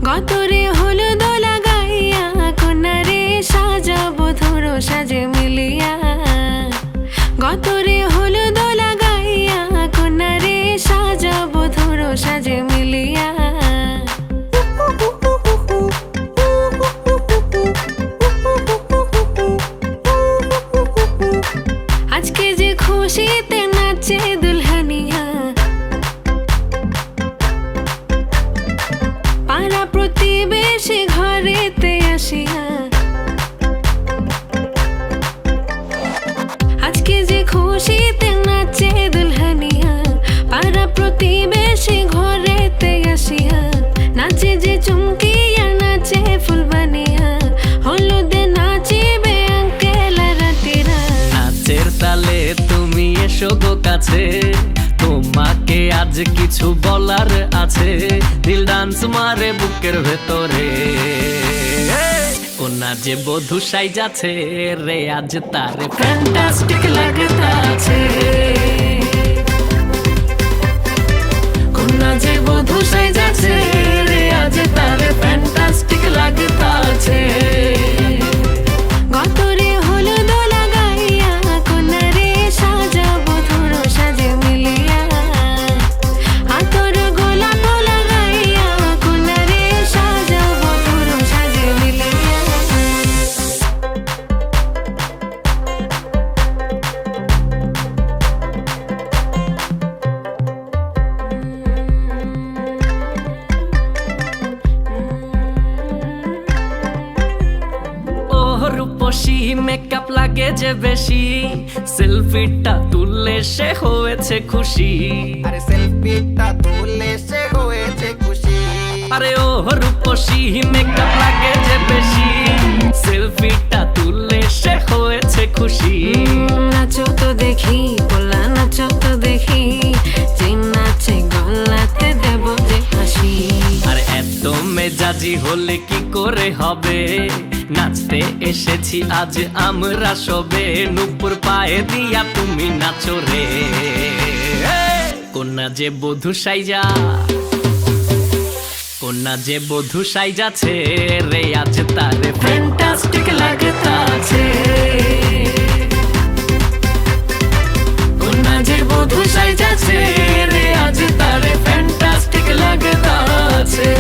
গতরে হলুদ লাগাইয়া কন্যারে সাজাবো ধরো সাজে মিলিয়া। গতরে হলুদ লাগাইয়া কন্যারে সাজাবো ধরো সাজে মিলিয়া। আজকে যে খুশিতে নাচে দুলহানিয়া, পাড়া প্রতিবেশী ঘরেতে আসিয়া। আজকে যে খুশিতে নাচে দুলহানিয়া, পাড়া প্রতিবেশী ঘরেতে আসিয়া। নাচে যে চুমকিয়া নাচে ফুলবানিয়া, হলুদে নাচিবে আঙ্কেল রাতিরা। নাচের তালে তুমি এসো গো কাছে, তোমাকে আজ কিছু বলার আছে। দিল ডান্স মারে বুকের ভেতরে, কোনা যে বধূ সাইজাছে রে আজ তারে ফ্যান্টাস্টিক লাগতাছে। কোনা যে বধূ সাইজাছে রে আজ তারে ফ্যান্টাস্টিক লাগতাছে। গতরে হলুদ লাগাইয়া কন্যারে সাজাবো ধরো সাজে মিলিয়া। আতর গোলাপ লাগাইয়া কন্যারে সাজাবো ধরো সাজে মিলিয়া। রূপসী মেকআপ লাগে যে বেশি, সেলফিটা তুললে সে হয়েছে খুশি। আরে সেলফিটা তুললে সে হয়েছে খুশি। আরে ও রূপসী মেকআপ লাগে যে বেশি, সেলফিটা তুললে সে হয়েছে খুশি। নাচো তো দেখি বলা, নাচো তো দেখি, যে নাচে গলাতে দেব যে হাসি। আর এত মেজাজি হলে কি করে হবে, নাচতে এসেছি আজ আমরা সবে। নুপুর পায়ে দিয়া তুমি নাচো রে, কোনা যে বধূ সাইজা, কোনা যে বধূ সাইজাছে রে আজ তারে ফ্যান্টাস্টিক লাগতাছে। কোনা যে বধূ সাইজাছে রে আজ তারে ফ্যান্টাস্টিক লাগতাছে।